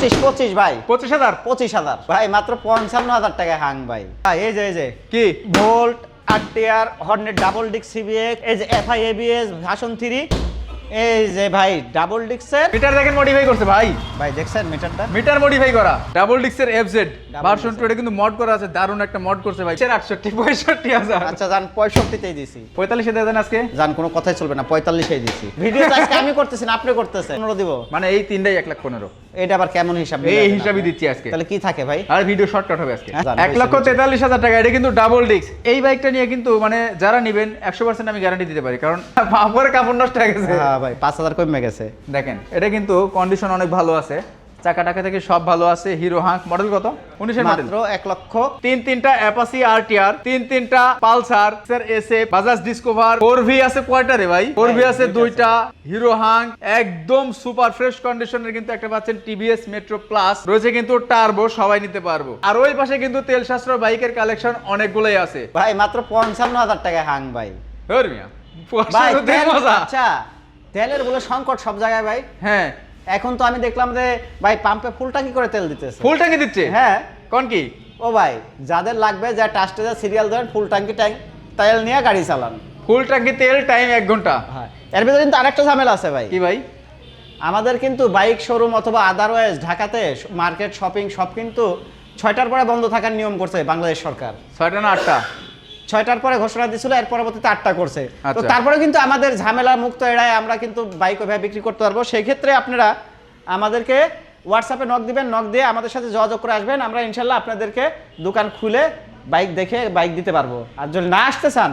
25 ভাই 25,000 25,000 ভাই মাত্র 55,000 টাকায় হাং ভাই। এই যে কি volt RTR Hornet double disc CBX, এই যে এফআই এবিএস ভার্সন 3, এই যে ভাই ডাবল ডিস্কের মিটার দেখেন মডিফাই করছে ভাই। ভাই দেখছেন মিটারটা? মিটার মডিফাই করা ডাবল ডিস্কের এফজেড Double ভার্সন disc 2 এটা কিন্তু মড করা আছে, দারুণ একটা মড করছে ভাই। 68 65,000 আচ্ছা জান 65তেই দিছি। 45 দিয়ে দেন আজকে। জান কোনো কথাই চলবে না, 45এই দিছি। ভিডিও আজকে আমি করতেছি না, আপনি করতেছেন। 15 দিব মানে এই তিনটাই 1,15,000। এটা আবার কেমন হিসাব? এই হিসাবই দিচ্ছি আজকে। তাহলে কি থাকে ভাই? আর ভিডিও শর্টকাট হবে আজকে। হ্যাঁ, 1,43,000 টাকা। এটা কিন্তু ডাবল ডিস্ক। এই বাইকটা নিয়ে কিন্তু মানে যারা নেবেন 100% আমি গ্যারান্টি দিতে পারি, কারণ বাপরে কাপড় নষ্ট হয়ে গেছে। হ্যাঁ ভাই 5,000 কমে গেছে। দেখেন এটা কিন্তু কন্ডিশন অনেক ভালো আছে, চাকা টাকা থেকে সব ভালো আছে। হিরো হাঙ্ক মডেল কত? 19 এর মডেল। মাত্র 1 লক্ষ। তিনটা অ্যাপাচি আরটিআর, তিনটা Pulsar SA, Bajaj discover, 4V আছে কয়টা রে ভাই? 4V আছে দুইটা, হিরো হাঙ্ক একদম সুপার ফ্রেশ কন্ডিশনের কিন্তু একটা পাচ্ছেন। টিভিএস মেট্রো প্লাস রয়েছে কিন্তু টার্বো, সবাই নিতে পারবো। আর ওই পাশে কিন্তু তেল সাশ্রয় বাইকের কালেকশন অনেকগুলোই আছে ভাই মাত্র 55,000 টাকায় হাং ভাই। ধর মিয়া ভাই তেল মজা। আচ্ছা তেলের বলে সংকট সব জায়গায় ভাই। হ্যাঁ এখন তো আমি দেখলাম যে ভাই পাম্পে ফুল ট্যাঙ্কি করে তেল দিতেছে। ফুল ট্যাঙ্কি দিচ্ছে? হ্যাঁ কোন কি? ও ভাই যাদের লাগবে যা টাস্টে যা সিরিয়াল ধরেন ফুল ট্যাঙ্কি তেল নিয়ে গাড়ি চালান। ফুল ট্যাঙ্কি তেল, টাইম 1 ঘন্টা। হ্যাঁ এর ভিতরে কিন্তু আরেকটা ঝামেলা আছে ভাই। কি ভাই? আমাদের কিন্তু বাইক শোরুম অথবা আদারওয়াইজ ঢাকাতে মার্কেট শপিং সব কিন্তু 6টার পরে বন্ধ থাকার নিয়ম করছে বাংলাদেশ সরকার। 6টা না 8টা? 6টার পরে ঘোষণা দিয়েছিল, এর পরবর্তীতে 8টা করছে। তো আচ্ছা। তারপরে কিন্তু আমাদের ঝামেলা মুক্ত এড়ায় আমরা কিন্তু বাইক ওভাবে বিক্রি করতে পারবো। সেই ক্ষেত্রে আপনারা আমাদেরকে হোয়াটসঅ্যাপে নক দিবেন, নক দিয়ে আমাদের সাথে যোগাযোগ করে আসবেন। আমরা ইনশাল্লাহ আপনাদেরকে দোকান খুলে বাইক দেখে বাইক দিতে পারবো। আর যদি না আসতে চান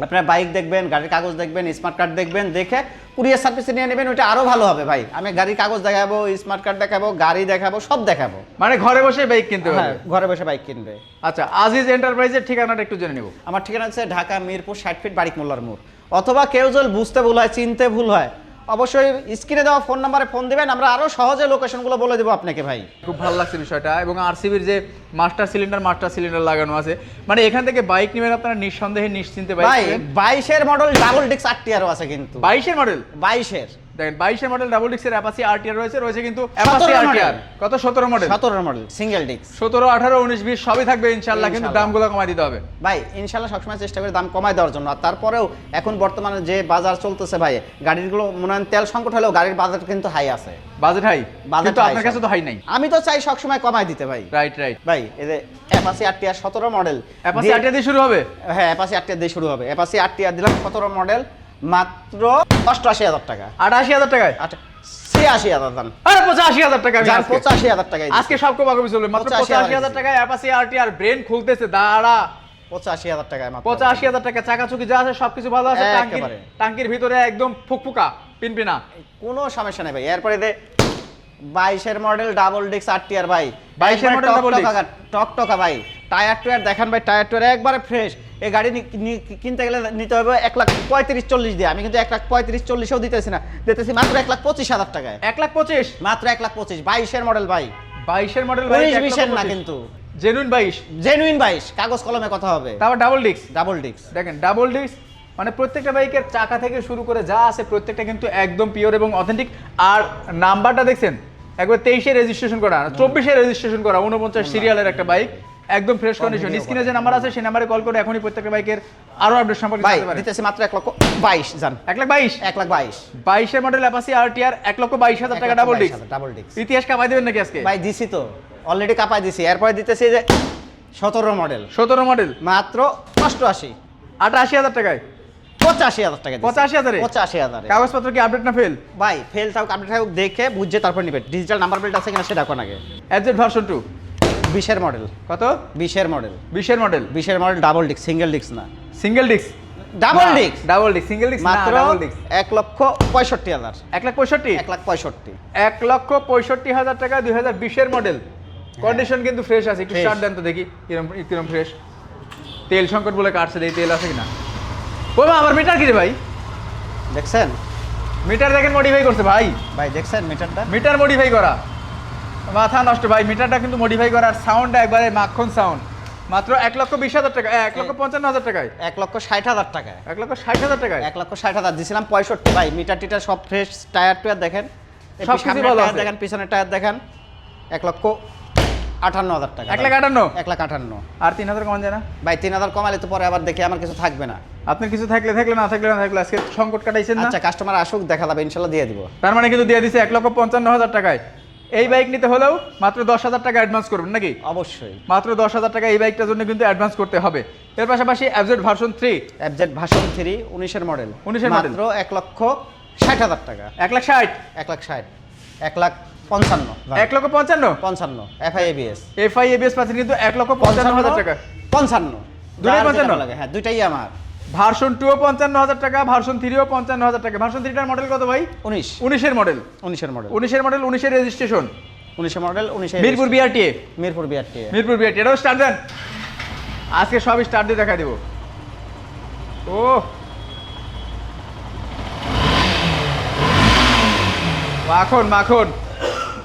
আপনারা বাইক দেখবেন, গাড়ির কাগজ দেখবেন, স্মার্ট কার্ড দেখবেন, দেখে কুরিয়ার সার্ভিসে নিয়ে নেবেন, ওইটা আরো ভালো হবে ভাই। আমি গাড়ির কাগজ দেখাবো, স্মার্ট কার্ড দেখাবো, গাড়ি দেখাবো, সব দেখাবো। মানে ঘরে বসে বাইক কিনতে হ্যাঁ পারবে? ঘরে বসে বাইক কিনবে। আচ্ছা আজিজ এন্টারপ্রাইজের ঠিকানাটা একটু জেনে নেব। আমার ঠিকানা হচ্ছে ঢাকা মিরপুর 60 ফিট বারিক মোল্লার মোড়। অথবা কেউ যদি বুঝতে ভুল হয়, চিনতে ভুল হয়, অবশ্যই স্ক্রিনে দেওয়া ফোন নাম্বারে ফোন দিবেন, আমরা আরো সহজে লোকেশনগুলো বলে দেবো আপনাকে ভাই। খুব ভালো লাগছে বিষয়টা। এবং আরসিবির যে মাস্টার সিলিন্ডার লাগানো আছে, মানে এখান থেকে বাইক নেবেন আপনারা নিঃসন্দেহে নিশ্চিন্তে ভাই বাইক। 22 এর মডেল ডাবল ডিস্ক আরটিআরও আছে কিন্তু। 22 এর মডেল? 22 এর দেখেন 22 এর মডেল ডাবল ডিস্কের অ্যাপাচি আরটিআর রয়েছে কিন্তু অ্যাপাচি 17 আরটিআর কত? 17 মডেল। 17 এর মডেল সিঙ্গেল ডিস্ক। 17 18 19 20 সবই থাকবে ইনশাআল্লাহ, কিন্তু ইনশাআল্লাহ। দামগুলো কমাই দিতে হবে ভাই ইনশাআল্লাহ সবসময় চেষ্টা করি দাম কমায় দেওয়ার জন্য। আর তারপরেও এখন বর্তমানে যে বাজার চলতেছে ভাই, গাড়িগুলো মনে হয় তেল সংকট হলেও গাড়ির বাজার কিন্তু হাই আছে। বাজেট হাই, বাজেট কিন্তু আপনার কাছে তো হাই নাই। আমি তো চাই সবসময় কমায় দিতে ভাই। রাইট ভাই এই যে Apache RTR 17 model, Apache RTR দিয়ে শুরু হবে? হ্যাঁ অ্যাপাচি আরটিআর দিয়ে শুরু হবে। অ্যাপাচি আরটিআর দিলাম 17 মডেল মাত্র 88,000 টাকা। 88,000 টাকায়? 86,000 দাম। আরে 85,000 টাকা আমি আজকে 85,000 টাকায় আজকে সব কমাকমি চলবে। মাত্র 85,000 টাকায় অ্যাপাচি আরটিআর ব্রেন খুলতেছে। দাঁড়া 85,000 টাকায় মাত্র 85,000 টাকা। চাকাচুকি যা আছে সবকিছু ভালো আছে। একেবারে। টাঙ্কির ভিতরে একদম ফুকফুকা পিনপিনা, কোনো সমস্যা নেই ভাই। এরপরে 22 এর মডেল ডাবল ডিস্ক আরটিআর ভাই। 22 এর মডেল ডাবল ডিস্ক টকটকা ভাই। টায়ার টুয়ার দেখেন ভাই, টায়ার টুয়ার একবারে ফ্রেশ। এই গাড়ি কিনতে গেলে নিতে হবে 1,35,40,000 দিয়ে। আমি কিন্তু 1,35,40,000ও দিতেছি না, দিতেছি মাত্র 1,25,000 টাকায়। 1,25,000? মাত্র 1,25,000। 22 এর মডেল ভাই। 22 এর মডেল ভাই, 19-20 এর না কিন্তু, জেনুইন 22। জেনুইন 22, কাগজ কলমে কথা হবে। তারপর ডাবল ডিস্ক। ডাবল ডিস্ক দেখেন ডাবল ডিস্ক মানে প্রত্যেকটা বাইকের চাকা থেকে শুরু করে যা আছে প্রত্যেকটা কিন্তু একদম পিওর এবং অথেন্টিক। আর নাম্বারটা দেখছেন একবার 23-এ রেজিস্ট্রেশন করা, 24-এ রেজিস্ট্রেশন করা, 49 সিরিয়ালের একটা বাইক, একদম ফ্রেশ কন্ডিশন। স্ক্রিনে যে নাম্বার আছে সেই নাম্বারে কল করে এখনই প্রত্যেকটা বাইকের আরো আপডেট সম্পর্কে ভাই জানতে পারেন। দিতেছি মাত্র 1,22,000 জান। 1,22,000? 1,22,000। 22 এর মডেল অ্যাপাচি আরটিআর 1,22,000 টাকা ডাবল ডিস্ক। ডাবল ডিস্ক ইতিহাস কামাই দেবেন নাকি আজকে? ভাই দিছি তো, অলরেডি কাপাই দিছি। এরপরে দিতেছি যে 17 মডেল 17 মডেল মাত্র 88,000 টাকায়। 85,000 টাকা। 85,000? 85,000। কাগজপত্র কি আপডেট না ফেল? ভাই ফেল থাকুক আপডেট থাকুক দেখে বুঝে তারপর নিবেন। ডিজিটাল নাম্বার প্লেট আছে কিনা সেটা কোন আগে। এফজেড ভার্সন 2 20 এর মডেল। কত? 20 এর মডেল। 20 এর মডেল? 20 এর model double disc, single disc না। Single disc? Double disc. Double disc, single disc না, মাত্র ডাবল ডিস্ক। 1,65,000। 1,65,000? 1,65,000। 1,65,000 টাকা 2020 এর মডেল। কন্ডিশন কিন্তু ফ্রেশ আছে। একটু Fresh। স্টার্ট দেন তো দেখি কিরম ফ্রেশ। তেল সংকট বলে কাটছে, দেখি তেল আছে কিনা। বাবা আমার মিটার কি রে ভাই? দেখছেন মিটার দেখেন মডিফাই করছে ভাই। ভাই দেখছেন মিটারটা? মিটার মডিফাই করা, মাথা নষ্ট ভাই। মিটারটা কিন্তু মডিফাই করা, আর সাউন্ডটা একবারে মাখন সাউন্ড। মাত্র 1,20,000 টাকা, 1,55,000 টাকায়। 1,60,000 টাকায়। 1,60,000 টাকায়? 1,60,000 দিছিলাম 65 ভাই। মিটার টিটার সব ফ্রেশ, টায়ার টুয়ার দেখেন, সবকিছু ভালো আছে। দেখেন, পিছনের টায়ার দেখেন, 1,58,000 টাকা। 1,58,000 1,58,000 আর 3,000 কমান যায় না ভাই, 3,000 কমালে তো পরে আবার দেখি আমার কিছু থাকবে না। আপনার কিছু থাকলে না থাকলে আজকে সংকট কাটাইছেন না। আচ্ছা, কাস্টমার আসুক, দেখা যাবে, ইনশাল্লাহ দিয়ে দিব। তার মানে কিন্তু দিয়ে দিছে 1,55,000 টাকায়। এই বাইক নিতে হলেও মাত্র 10,000 টাকা অ্যাডভান্স করবেন নাকি? অবশ্যই মাত্র 10,000 টাকা এই বাইকটার জন্য কিন্তু অ্যাডভান্স করতে হবে। এর পাশাপাশি FZ version 3 FZ version 3 19 model, 19 model, মাত্র 1,60,000 টাকা। 1,60,000 1,60,000 1,55,000 1,55,000 FI ABS FI ABS পাচ্ছেন কিন্তু 1,55,000 টাকা। 55 দুটোই যার যেটা 55? ভালো লাগে, হ্যাঁ দুইটাই আমার। ভার্সন 2 ও 55,000 টাকা, ভার্সন 3 ও 55,000 টাকা। ভার্সন 3টার মডেল কত ভাই? 19 এর মডেল, 19 মডেল, 19 এর registration, 19 model, 19 Mirpur BRTA, Mirpur BRTA। Mirpur BRTA। এটাও স্টার্ট দেন, আজকে সব স্টার্ট দিয়ে দেখা দিব। ও মাখন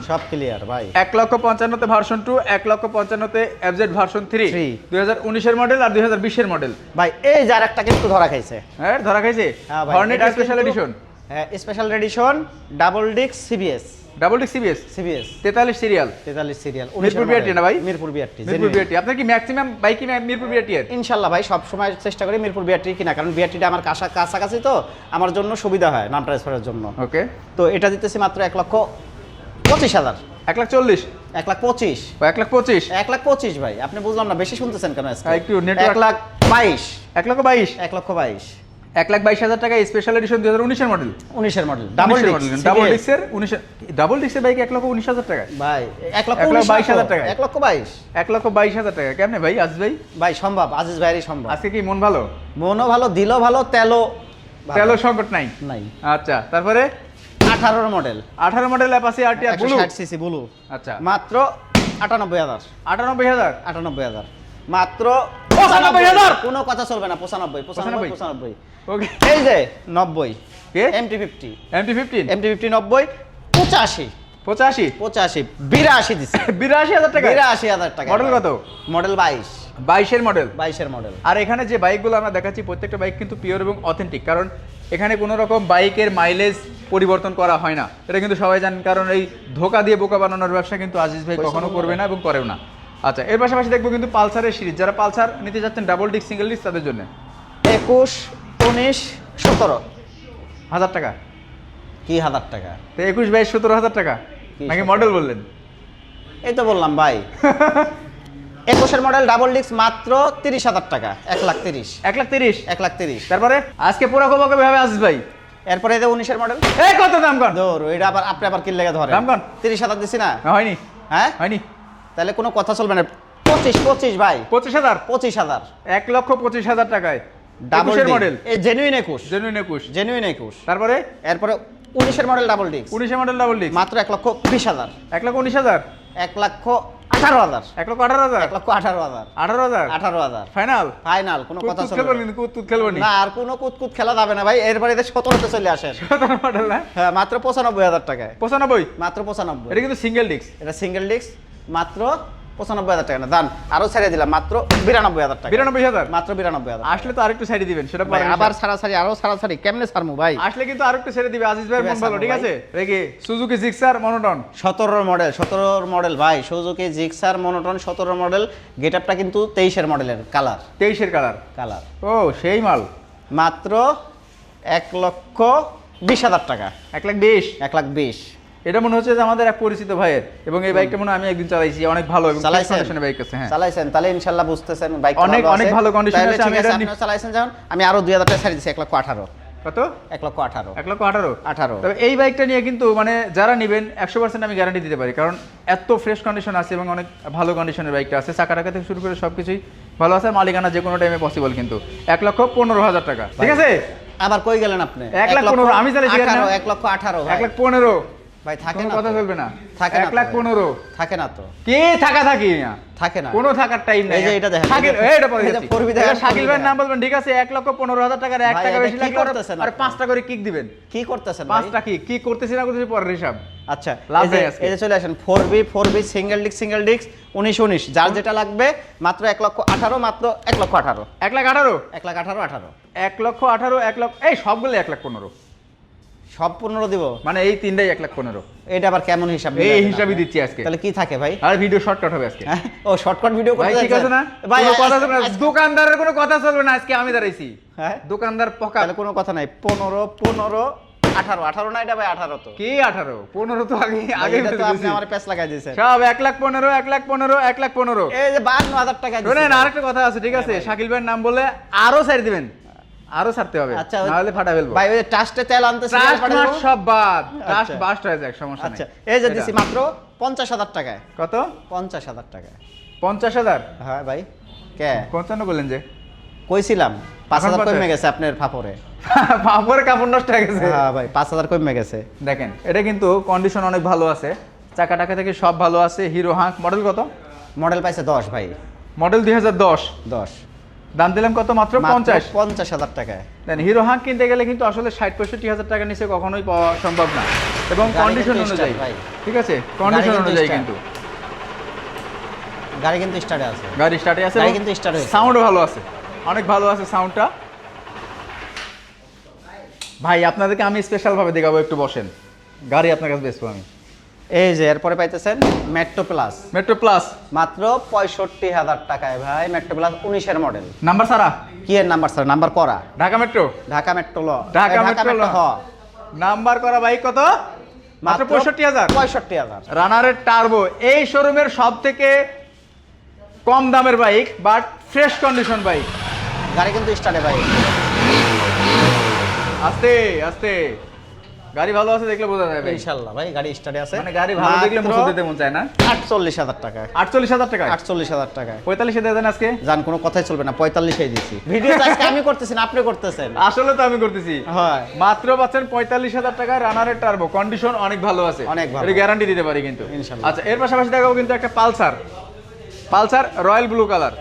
সব ক্লিয়ার ভাই। 1,55,000 তে ভার্সন 2, 1,55,000 তে FZ ভার্সন 3, 2019 এর মডেল আর 2020 এর মডেল। ভাই এই যার একটা কিন্তু ধরা খাইছে। হ্যাঁ ধরা খাইছে। হ্যাঁ ভাই, হর্নেট এটা স্পেশাল কিন্তু- এডিশন, হ্যাঁ special edition, double disc CBS, double disc CBS, 43 serial, 43 serial, Mirpur BRTA না ভাই? Mirpur BRTA, Mirpur BRTA। আপনার কি ম্যাক্সিমাম বাইকই মিরপুর BRTA এর? ইনশাল্লাহ ভাই, সব সময় চেষ্টা করি মিরপুর BRTA কিনা, কারণ BRTA আমার কাছাকাছি, তো আমার জন্য সুবিধা হয় নাম ট্রান্সফারের জন্য। ওকে, তো এটা দিতেছি মাত্র 1,25,000, 1,40,000, 1,25,000, 1,25,000, 1,25,000 ভাই। আপনি বুঝলাম না, বেশি শুনতেছেন কেন আজকে? একটু network- 1,22,000, 1,22,000, 1,22,000, 1,22,000 টাকা স্পেশাল এডিশন 2019 এর model, 19 model, double disc, double ডিস্কের 19 ডাবল ডিস্কের বাইক 1,19,000 টাকা ভাই, 1,22,000 টাকা, 1,22,000 1,22,000 টাকা। কেমনে ভাই আজিজ ভাই? ভাই সম্ভব, আজিজ ভাইয়েরই সম্ভব। আজকে কি মন ভালো? মনও ভালো, দিলও ভালো, তেলও ভালো। তেলও সংকট নাই। নাই। আচ্ছা, তারপরে 18 model, 18 model Apache RTR blue, 160 CC blue, আচ্ছা মাত্র 98,000, 98,000, 98,000, মাত্র 95,000 কোনো কথা চলবে না, 95, 95, 95। ওকে, এই যে 90 কে? MT-50, MT-15, MT-50 90, 85, 85, 85, 82 দিচ্ছে, 82,000 টাকা। 82,000 টাকা। মডেল কত? মডেল 22 এর মডেল। 22 এর মডেল। আর এখানে যে বাইকগুলো আমরা দেখাচ্ছি প্রত্যেকটা বাইক কিন্তু পিওর এবং অথেন্টিক, কারণ এখানে কোনো রকম বাইকের মাইলেজ পরিবর্তন করা হয় না। এটা কিন্তু সবাই জানেন, কারণ এই ধোকা দিয়ে বোকা বানানোর ব্যবসা কিন্তু আজিজ ভাই কখনো করবে না এবং করেও না। আচ্ছা, এর পাশাপাশি দেখবো কিন্তু পালসারের সিরিজ, যারা পালসার নিতে যাচ্ছেন ডাবল ডিস্ক সিঙ্গেল ডিস্ক তাদের জন্য 21, 19, 17,000 টাকা। কি 1000 টাকা? তো 21, 22, 17,000 টাকা কি নাকি 17? মডেল বললেন? এই তো বললাম ভাই। 21 এর মডেল ডাবল ডিস্ক মাত্র 30,000 টাকা, 1,30,000, 1,30,000। 1,30,000। তারপরে আজকে পুরো খবর হবে আজিজ ভাই। এরপরে এই যে 19 এর মডেল, এই কত দাম কর? ধর এটা আবার আপনি আবার কি লেগে ধরে দাম কর। 30,000 দিছি না? হয়নি, হ্যাঁ হয়নি। তাহলে কোনো কথা চলবে না। 25 ভাই, 25,000, 25,000 1,25,000 টাকায় ডাবল 21 মডেল, এই জেনুইন 21, জেনুইন 21। জেনুইন 21। তারপরে এরপরে 19 এর model double disk 19 model double disk মাত্র 1,20,000, 1,19,000, 1,18,000, 1,18,000, 1,18,000, 18,000 18,000 ফাইনাল। ফাইনাল, কোনো কথা চলবে খেলবো না। কিন্তু কুত খেলবো নি। না, আর কোনো কুতকুত খেলা যাবে না ভাই। এরপরে 17তে চলে আসেন। 17 মডেল না, হ্যাঁ, মাত্র 95,000 টাকায়, 95। মাত্র 95। এটা কিন্তু সিঙ্গেল ডিস্ক, এটা সিঙ্গেল ডিস্ক, মাত্র 95,000 টাকা। না দান আরো ছেড়ে দিলাম, মাত্র 92,000 টাকা, 92,000। মাত্র 92,000। আসলে তো আরেকটু সাইডে দিবেন, সেটা ভাই পরে আবার সারাসারি, আরো সারাসারি কেমনে ছাড়মু ভাই? আসলে কিন্তু আরেকটু ছেড়ে দিবে আজিজ ভাই, ঠিক মন আছে, ভালো, ঠিক ভাই। আছে? রেগে সুজুকি জিক্সার মনোটন 17 মডেল ভাই, সুজুকি জিক্সার মনোটন 17 মডেল। গেটআপটা কিন্তু 23 এর মডেলের কালার, 23 এর কালার। ও সেই মাল, মাত্র 1,20,000 টাকা, 1,20,000। 1,20,000। এটা মনে হচ্ছে যে আমাদের এক পরিচিত ভাইয়ের, এবং এই বাইকটা মনে হয় আমি একদিন চালাইছি, অনেক ভালো এবং কন্ডিশনের বাইক আছে। হ্যাঁ, চালাইছেন, তাহলে ইনশাআল্লাহ বুঝতেছেন বাইক অনেক ভালো condition আছে। আমি এটা আপনি চালাইছেন যখন, আমি আরো 2,000 টাকা ছাড় দিছি, 1,18,000, কত? 1,18,000, 1,18,000। 18। তবে এই বাইকটা নিয়ে কিন্তু মানে যারা নেবেন 100% আমি গ্যারান্টি দিতে পারি, কারণ এত ফ্রেশ কন্ডিশন আছে এবং অনেক ভালো কন্ডিশনের বাইকটা আছে। চাকা টাকা থেকে শুরু করে সবকিছুই ভালো আছে, মালিকানা যে কোনো টাইমে পসিবল। কিন্তু 1,15,000 টাকা, ঠিক আছে? আবার কই গেলেন আপনি? 1,15,000 আমি চালাইছি, 1,18,000 ভাই। 1,15,000 ভাই থাকে কোনো না, কথা চলবে না। থাকে না তো ভাই। 1,15,000 থাকে না তো, কে থাকি না, থাকে না। কোনো থাকার টাইম নাই। এই যে এটা দেখেন, শাকিল, এই যে এটা পরে এই যে যাচ্ছি। ফোরবি এটা দেখেন, শাকিল ভাইয়ের ফোরবি নাম বলবেন, ঠিক আছে? 1,15,000 টাকার 1 ভাই, টাকা এটা বেশি কি লাগবে করতেছেন আর আপনি? 5টা করে কিক দিবেন। কি করতেছেন ভাই? 5টা কি করতেছি না করতেছি পরের হিসাব। আচ্ছা, লাভ এই যে নাই আজকে। এই যে চলে আসেন 4B সিঙ্গেল ডিস্ক 19 যার যেটা লাগবে, মাত্র 1,18,000, মাত্র 1,18,000, 1,18,000, 1,18,000, 18। 1,18,000, 1 লক্ষ, এই সবগুলো 1,15,000। সব 15 দিব, মানে এই তিনটাই 1,15,000। এটা আবার কেমন হিসাব এই দিলেন হিসাবই আপনি? দিচ্ছি আজকে। তাহলে কি থাকে ভাই? আর ভিডিও শর্টকাট হবে আজকে। হ্যাঁ? ও শর্টকাট ভিডিও ভাই করতে ঠিক আছে না? ভাই কোনো কথা চলবে না, আজকে- দোকানদারের কোনো কথা চলবে না, আজকে আমি দাঁড়াইছি। হ্যাঁ দোকানদার পকা। তাহলে কোনো কথা নাই, 15 15 18 18 না, এটা ভাই 18 তো। কি 18? 15 তো আগে ভাই, এটা তো বলে আপনি দিয়েছি। আমার পেছ লাগাই দিয়েছেন। সব 1,15,000 1,15,000 1,15,000। এই যে 52,000 টাকা দিছি শোনেন ভাই। আরেকটা কথা আছে, ঠিক আছে? শাকিল ভাইয়ের নাম বলে আরো ছাড় দিবেন, আরো ছাড়তে হবে, আচ্ছা নাহলে ফাটা ফেলবো। ভাই ওই ট্রাস্টে তেল আনতে ট্রাস্ট মার্ট সব বাদ, ট্রাস্ট আচ্ছা। বাস্ট হয়ে যায়, সমস্যা নেই। আচ্ছা এই যে এটা। দিছি মাত্র 50,000 টাকায়। কত? 50,000 টাকায়। 50,000? হ্যাঁ ভাই কে 55 বললেন যে? কইছিলাম 5,000 50? কমে গেছে আপনার ফাপরে। বাপরে কাপড় নষ্ট হয়ে গেছে। হ্যাঁ ভাই 5,000 কমে গেছে। দেখেন এটা কিন্তু কন্ডিশন অনেক ভালো আছে, চাকা টাকা থেকে সব ভালো আছে। হিরো হাঙ্ক মডেল কত? মডেল পাইছে 10 ভাই, মডেল 2010। 10 দাম দিলাম কত? মাত্র 50। 50,000 টাকায়। দেন হিরো হাঙ্ক কিনতে গেলে কিন্তু আসলে 60-65,000 টাকার নিচে কখনোই পাওয়া সম্ভব না, এবং গাড়ি কন্ডিশন কিন্তু অনুযায়ী। start ভাই। ঠিক আছে, কন্ডিশন কিন্তু অনুযায়ী start। কিন্তু গাড়ি কিন্তু স্টার্টে আছে। গাড়ি স্টার্টে আছে, গাড়ি কিন্তু start হয়েছে। সাউন্ডও ভালো আছে, অনেক ভালো আছে সাউন্ডটা। ভাই আপনাদেরকে আমি স্পেশাল ভাবে দেখাবো, একটু বসেন, গাড়ি আপনার কাছে বেচবো আমি। এই যে এরপরে পাইতেছেন মেট্রো প্লাস, মেট্রো প্লাস মাত্র 65,000 টাকায় ভাই। মেট্রো প্লাস 19 এর মডেল। নাম্বার সারা, কি এর নাম্বার স্যার? নাম্বার করা। ঢাকা মেট্রো, ঢাকা মেট্রো ল, ঢাকা মেট্রো ল। হ। নাম্বার করা বাইক কত? মাত্র 65,000। 65,000। রানারের টার্বো, এই শোরুমের সব থেকে কম দামের bike, but fresh condition bike. গাড়ি কিন্তু স্টার্টে ভাই। আস্তে আস্তে, গাড়ি ভালো আছে দেখলে বোঝা যায় ভাই। ইনশাআল্লাহ ভাই গাড়ি স্টার্টে আছে। মানে গাড়ি ভালো দেখলে মুছে দিতে মন চায় না। 48,000 টাকায়। 48,000 টাকা? 48,000 টাকায়। 45 দিয়ে দেন আজকে। জান কোনো কথাই চলবে না, 45 দিছি। ভিডিও তো আজকে আমি করতেছি না, আপনি করতেছেন। আসলে তো আমি করতেছি। হয় মাত্র পাচ্ছেন 45,000 টাকায় রানারের টার্বো, কন্ডিশন অনেক ভালো আছে, অনেক ভালো। এটা গ্যারান্টি দিতে পারি কিন্তু। ইনশাআল্লাহ। আচ্ছা এর পাশাপাশি দেখাবো কিন্তু একটা Pulsar, Pulsar royal blue colour,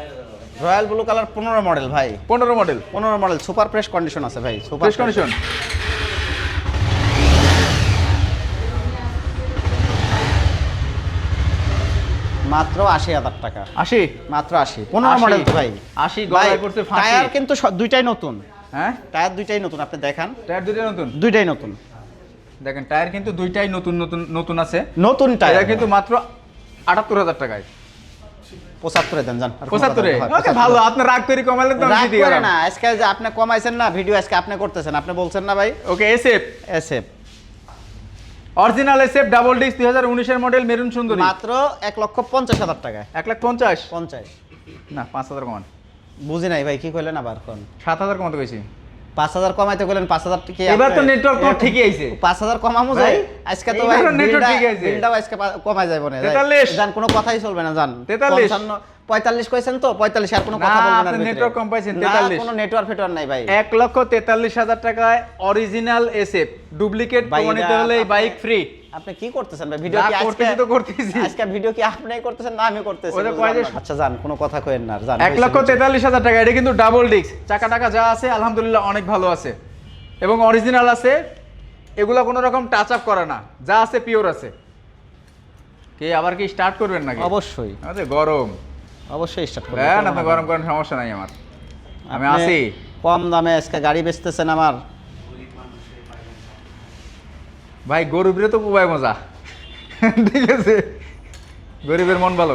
royal blue colour 15 model ভাই। 15 model, 15 model super fresh condition আছে ভাই। Super fresh condition. মাত্র 80,000 টাকা। 80? মাত্র 80। 15 মডেল তো ভাই। 80 গলায় পড়ছে ফাঁসি। টায়ার কিন্তু দুইটাই নতুন। হ্যাঁ টায়ার দুইটাই নতুন, আপনি দেখান। টায়ার দুইটাই নতুন, দুইটাই নতুন। দেখেন টায়ার কিন্তু দুইটাই নতুন নতুন নতুন আছে। নতুন এটা টায়ার কিন্তু মাত্র 78,000 টাকায়। 75 দেন জান। আর কোনো 75? কথা হয়, ওকে 75 ভালো, আপনি রাগ করে কমালেন তো আমি রাগ জিতে করে গেলাম। না, আজকে যে আপনি কমাইছেন না, ভিডিও আজকে আপনি করতেছেন, আপনি বলছেন না ভাই। Okay SF, SF original SF double disc 2019 এর মডেল, মেরুন সুন্দরী, মাত্র 1,50,000 টাকায়। 1,50,000? 50 না 5,000 কমান। বুঝি নাই ভাই, কি কইলেন আবার কোন? 7,000 কমাতে কইছি। 5,000 কমাইতে কইলেন, 5,000 কি এবার তো আপনি- নেটওয়ার্ক তো ঠিকই আইছে। 5,000 কমামু ভাই, যাই আজকে তো ভাই। এইবার network ঠিক আছে। বিলটাও আজকে কমাই যাইব না। 43 জান কোনো কথাই চলবে না জান। 43 45 কইছেন তো, 45 আর কোনো না, কথা বলবেন না। আপনি network কম পাইছেন, না 43 কোনো নেটওয়ার্ক ফেটওয়ার্ক নাই ভাই। 1,43,000 টাকায় অরিজিনাল এসএফ, ডুপ্লিকেট ভাই, প্রমাণিত এটা হলে এই আপনি- বাইক ফ্রি। আপনি কি করতেছেন ভাই? ভিডিও যা কি আজকে করতেছি তো করতেছি। আজকে ভিডিও কি আপনিই করতেছেন না আমি করতেছি? ওই যে কয় যে- আচ্ছা জান কোনো কথা কইেন না জান। 1,43,000 টাকা, এটা কিন্তু ডাবল ডিস্ক, চাকা টাকা যা আছে আলহামদুলিল্লাহ অনেক ভালো আছে, এবং অরিজিনাল আছে, এগুলা কোনো রকম টাচ আপ করা না, যা আছে পিওর আছে। কে আবার কি স্টার্ট করবেন নাকি? অবশ্যই আরে গরম, অবশ্যই স্টার্ট করুন। হ্যাঁ আপনি গরম করেন, সমস্যা নাই আমার, আমি আছি। কম দামে আজকে গাড়ি বেচতেছেন আমার। ভাই গরিবের তো পুবাই মজা, ঠিক আছে, গরিবের মন ভালো।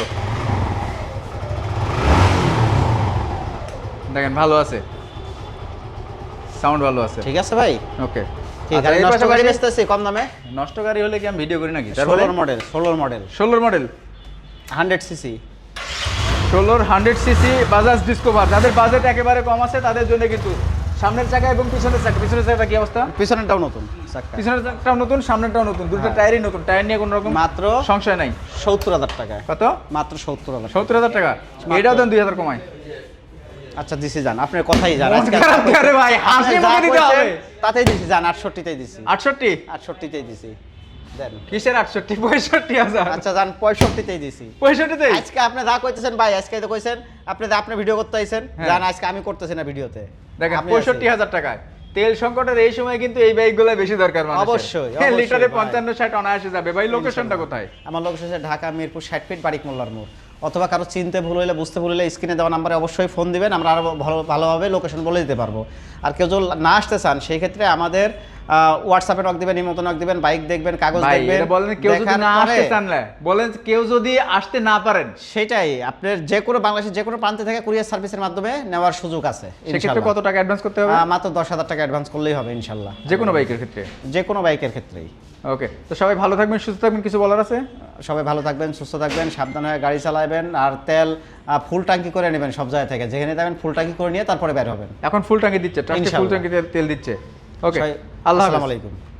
দেখেন ভালো আছে, সাউন্ড ভালো আছে, ঠিক আছে ভাই। ওকে। কি গাড়ি নষ্ট গাড়ি বেচতেছি কম দামে? নষ্ট গাড়ি হলে কি আমি ভিডিও করি নাকি? 16 model, 16 model, 16 model, 100 CC. 16 100 CC Bajaj discover. যাদের বাজেট একেবারে কম আছে তাদের জন্য কিন্তু সামনের চাকা এবং পিছনের চাকা, পিছনের চাকাটা কি অবস্থা? পিছনেরটাও নতুন চাকা। পিছনের চাকাটাও নতুন, সামনেরটাও নতুন, দুটো হ্যাঁ। টায়ারই নতুন, টায়ার নিয়ে কোনো রকম মাত্র সংশয় নাই। 70,000 টাকায়। কত? মাত্র 70,000। 70,000 টাকা, এটাও দেন 2,000 কমাই। আচ্ছা দিছি জান, আপনার কথাই জান। মন আজকে খারাপ করে ভাই, হাসি মুখে দিতে হবে। তাতেই দিছি জান, 68তেই দিছি। 68? 68তেই দিছি দেন। কিসের 68? 65,000? আচ্ছা জান 65তেই দিছি। 65-তে? আজকে আপনি যা কইতেছেন ভাই, আজকে তো কইছেন আপনি ভিডিও করতে আইছেন, হ্যাঁ। জান আজকে আমি করতেছি না ভিডিওতে। দেখেন আপনি আছেন। 65,000 টাকায় তেল সংকটের এই সময় কিন্তু এই বাইকগুলো বেশি দরকার মানুষের। অবশ্যই, লিটারে ভাই। 55-60 অনায়াসে যাবে ভাই। লোকেশনটা কোথায়? আমার লোকেশন হচ্ছে ঢাকা মিরপুর 60 ফিট বারিক মোল্লার মোড়। অথবা কারো চিনতে ভুল হইলে বুঝতে ভুল হইলে স্ক্রিনে দেওয়া নাম্বারে অবশ্যই ফোন দিবেন, আমরা আরো ভালোভাবে লোকেশন বলে দিতে পারবো। আর কেউ যদি না আসতে চান সেই ক্ষেত্রে আমাদের হোয়াটসঅ্যাপে নক দিবেন, ইমোতে নক দিবেন, বাইক দেখবেন, কাগজ ভাই দেখবেন। এটা বলেন কেউ যদি দেখার না পরে- আসতে চান না, বলেন কেউ যদি আসতে না পারেন সেটাই, আপনার যে কোনো বাংলাদেশের যে কোনো প্রান্ত থেকে কুরিয়ার সার্ভিসের মাধ্যমে নেওয়ার সুযোগ আছে সেক্ষেত্রে ইনশাআল্লাহ। কত টাকা অ্যাডভান্স করতে হবে? মাত্র 10,000 টাকা অ্যাডভান্স করলেই হবে ইনশাল্লাহ, যে কোনো বাইকের ক্ষেত্রে। যে কোনো বাইকের ক্ষেত্রেই। ওকে, তো সবাই ভালো থাকবেন, সুস্থ থাকবেন, কিছু বলার আছে? সবাই ভালো থাকবেন, সুস্থ থাকবেন, সাবধান হয়ে গাড়ি চালাবেন, আর তেল ফুল ট্যাঙ্কি করে নেবেন সব জায়গা থেকে, যেখানে যাবেন ফুল ট্যাঙ্কি করে নিয়ে তারপরে বের হবেন এখন ফুল ট্যাঙ্কি দিচ্ছে, ট্রাস্টে ফুল ইনশাআল্লাহ। ট্যাঙ্কিতে তেল দিচ্ছে। ওকে, সবাই- আল্লাহ আসসালামু হাফেজ। আলাইকুম।